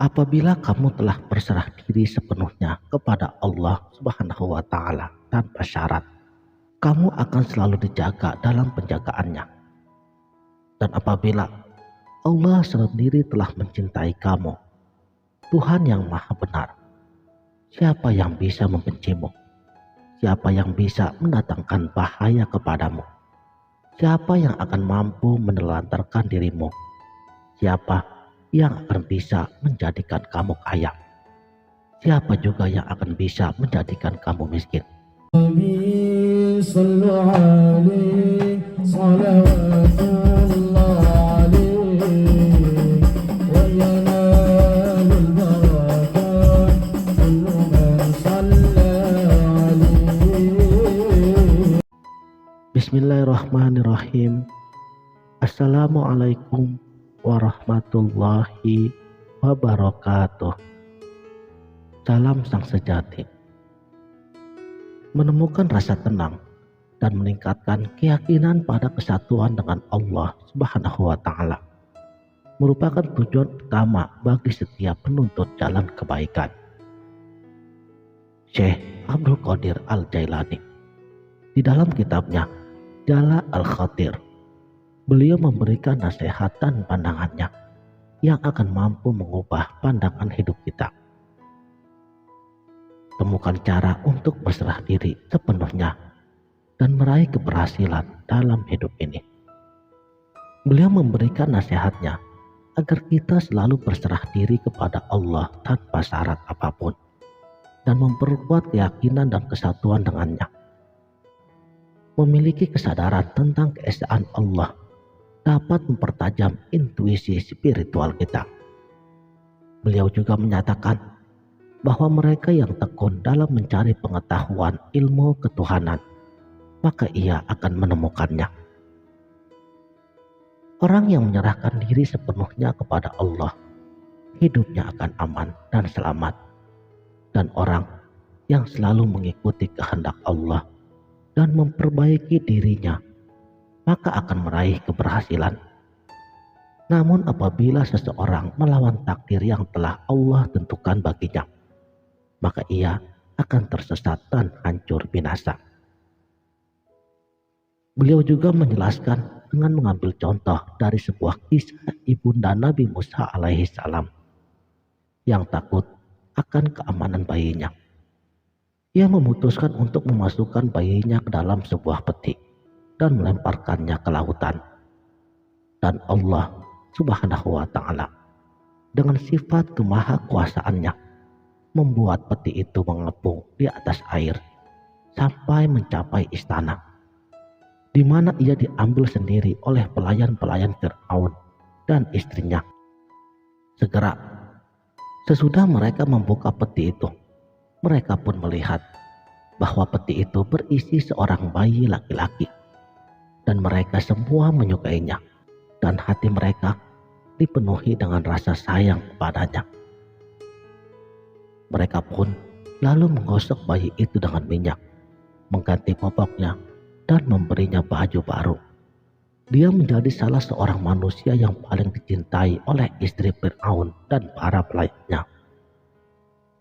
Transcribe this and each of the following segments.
Apabila kamu telah berserah diri sepenuhnya kepada Allah Subhanahu wa Ta'ala tanpa syarat, kamu akan selalu dijaga dalam penjagaannya. Dan apabila Allah sendiri telah mencintai kamu, Tuhan yang Maha Benar, siapa yang bisa membencimu? Siapa yang bisa mendatangkan bahaya kepadamu? Siapa yang akan mampu menelantarkan dirimu? Siapa yang akan bisa menjadikan kamu kaya? Siapa juga yang akan bisa menjadikan kamu miskin? Bismillahirrahmanirrahim. Assalamualaikum warahmatullahi wabarakatuh. Salam sang sejati. Menemukan rasa tenang dan meningkatkan keyakinan pada kesatuan dengan Allah Subhanahu wa Ta'ala merupakan tujuan utama bagi setiap penuntut jalan kebaikan. Syekh Abdul Qadir Al-Jailani di dalam kitabnya Jala Al-Khatir, beliau memberikan nasihat dan pandangannya yang akan mampu mengubah pandangan hidup kita. Temukan cara untuk berserah diri sepenuhnya dan meraih keberhasilan dalam hidup ini. Beliau memberikan nasihatnya agar kita selalu berserah diri kepada Allah tanpa syarat apapun dan memperkuat keyakinan dan kesatuan dengannya. Memiliki kesadaran tentang keesaan Allah dapat mempertajam intuisi spiritual kita. Beliau juga menyatakan bahwa mereka yang tekun dalam mencari pengetahuan ilmu ketuhanan, maka ia akan menemukannya. Orang yang menyerahkan diri sepenuhnya kepada Allah, hidupnya akan aman dan selamat. Dan orang yang selalu mengikuti kehendak Allah dan memperbaiki dirinya, maka akan meraih keberhasilan. Namun apabila seseorang melawan takdir yang telah Allah tentukan baginya, maka ia akan tersesat dan hancur binasa. Beliau juga menjelaskan dengan mengambil contoh dari sebuah kisah ibunda Nabi Musa alaihi salam yang takut akan keamanan bayinya. Ia memutuskan untuk memasukkan bayinya ke dalam sebuah peti dan melemparkannya ke lautan. Dan Allah Subhanahu wa Ta'ala dengan sifat kemahakuasaannya membuat peti itu mengepung di atas air sampai mencapai istana, di mana ia diambil sendiri oleh pelayan-pelayan Fir'aun dan istrinya. Segera sesudah mereka membuka peti itu, mereka pun melihat bahwa peti itu berisi seorang bayi laki-laki, dan mereka semua menyukainya, dan hati mereka dipenuhi dengan rasa sayang kepadanya. Mereka pun lalu menggosok bayi itu dengan minyak, mengganti popoknya, dan memberinya baju baru. Dia menjadi salah seorang manusia yang paling dicintai oleh istri Fir'aun dan para pelayannya.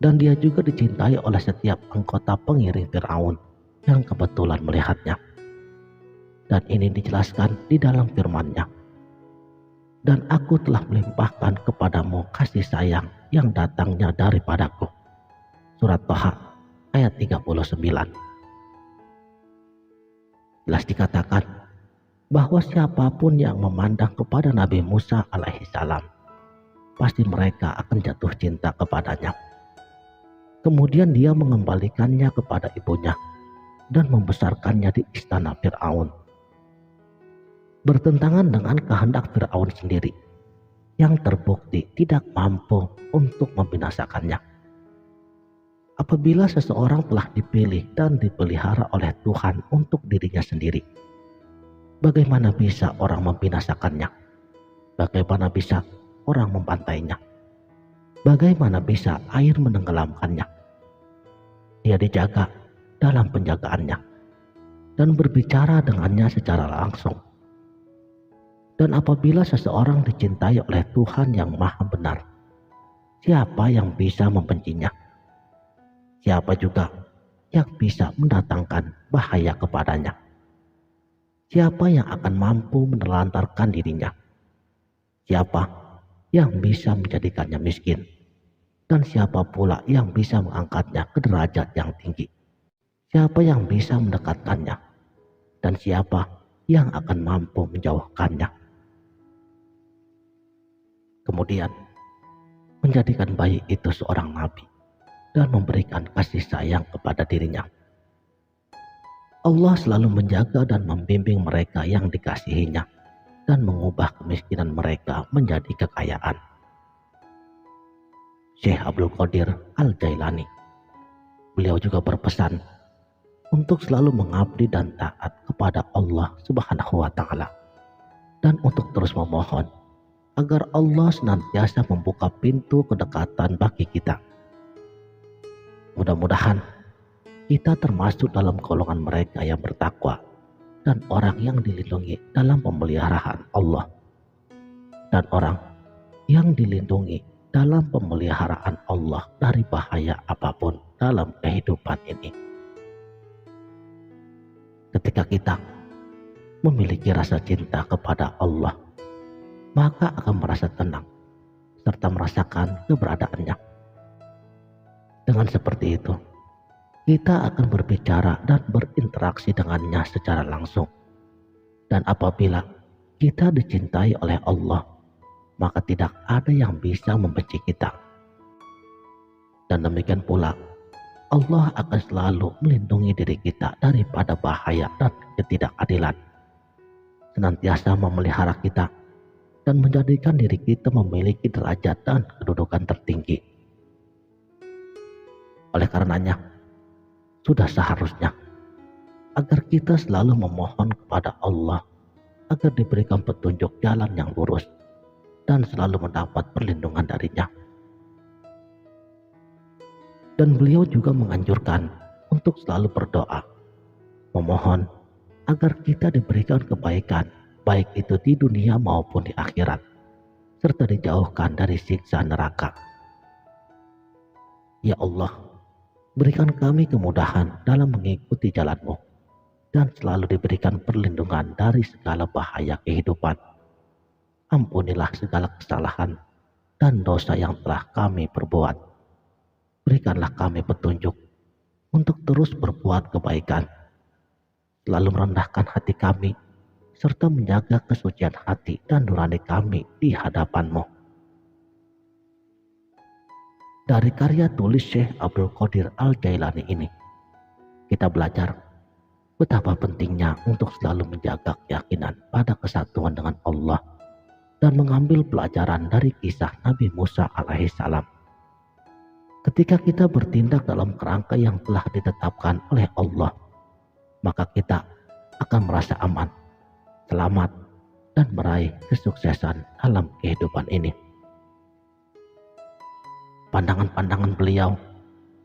Dan dia juga dicintai oleh setiap anggota pengiring Fir'aun yang kebetulan melihatnya. Dan ini dijelaskan di dalam firman-Nya. Dan aku telah melimpahkan kepadamu kasih sayang yang datangnya daripadaku. Surat Thaha ayat 39. Jelas dikatakan bahwa siapapun yang memandang kepada Nabi Musa alaihi salam, pasti mereka akan jatuh cinta kepadanya. Kemudian dia mengembalikannya kepada ibunya dan membesarkannya di istana Fir'aun. Bertentangan dengan kehendak Fir'aun sendiri yang terbukti tidak mampu untuk membinasakannya. Apabila seseorang telah dipilih dan dipelihara oleh Tuhan untuk dirinya sendiri, bagaimana bisa orang membinasakannya? Bagaimana bisa orang membantainya? Bagaimana bisa air menenggelamkannya? Dia dijaga dalam penjagaannya dan berbicara dengannya secara langsung. Dan apabila seseorang dicintai oleh Tuhan yang Maha Benar, siapa yang bisa membencinya? Siapa juga yang bisa mendatangkan bahaya kepadanya? Siapa yang akan mampu menelantarkan dirinya? Siapa yang bisa menjadikannya miskin? Dan siapa pula yang bisa mengangkatnya ke derajat yang tinggi? Siapa yang bisa mendekatkannya? Dan siapa yang akan mampu menjauhkannya? Kemudian menjadikan bayi itu seorang nabi dan memberikan kasih sayang kepada dirinya. Allah selalu menjaga dan membimbing mereka yang dikasihinya dan mengubah kemiskinan mereka menjadi kekayaan. Syekh Abdul Qadir Al-Jailani, beliau juga berpesan untuk selalu mengabdi dan taat kepada Allah Subhanahu wa Ta'ala, dan untuk terus memohon agar Allah senantiasa membuka pintu kedekatan bagi kita. Mudah-mudahan kita termasuk dalam golongan mereka yang bertakwa dan orang yang dilindungi dalam pemeliharaan Allah, dan orang yang dilindungi dalam pemeliharaan Allah dari bahaya apapun dalam kehidupan ini. Ketika kita memiliki rasa cinta kepada Allah, maka akan merasa tenang serta merasakan keberadaannya. Dengan seperti itu, kita akan berbicara dan berinteraksi dengannya secara langsung. Dan apabila kita dicintai oleh Allah, maka tidak ada yang bisa membenci kita. Dan demikian pula, Allah akan selalu melindungi diri kita daripada bahaya dan ketidakadilan, senantiasa memelihara kita dan menjadikan diri kita memiliki derajat dan kedudukan tertinggi. Oleh karenanya, sudah seharusnya agar kita selalu memohon kepada Allah agar diberikan petunjuk jalan yang lurus dan selalu mendapat perlindungan darinya. Dan beliau juga menganjurkan untuk selalu berdoa, memohon agar kita diberikan kebaikan, baik itu di dunia maupun di akhirat, serta dijauhkan dari siksa neraka. Ya Allah, berikan kami kemudahan dalam mengikuti jalan-Mu, dan selalu diberikan perlindungan dari segala bahaya kehidupan. Ampunilah segala kesalahan dan dosa yang telah kami perbuat. Berikanlah kami petunjuk untuk terus berbuat kebaikan, selalu merendahkan hati kami, serta menjaga kesucian hati dan nurani kami di hadapan-Mu. Dari karya tulis Syekh Abdul Qadir Al-Jailani ini, kita belajar betapa pentingnya untuk selalu menjaga keyakinan pada kesatuan dengan Allah dan mengambil pelajaran dari kisah Nabi Musa alaihissalam. Ketika kita bertindak dalam kerangka yang telah ditetapkan oleh Allah, maka kita akan merasa aman, selamat, dan meraih kesuksesan dalam kehidupan ini. Pandangan-pandangan beliau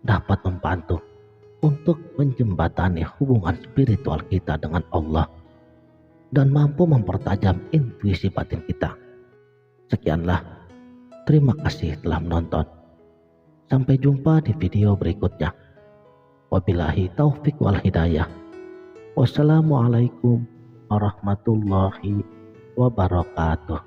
dapat membantu untuk menjembatani hubungan spiritual kita dengan Allah dan mampu mempertajam intuisi batin kita. Sekianlah, terima kasih telah menonton. Sampai jumpa di video berikutnya. Wabillahi taufik wal hidayah. Wassalamualaikum warahmatullahi wabarakatuh.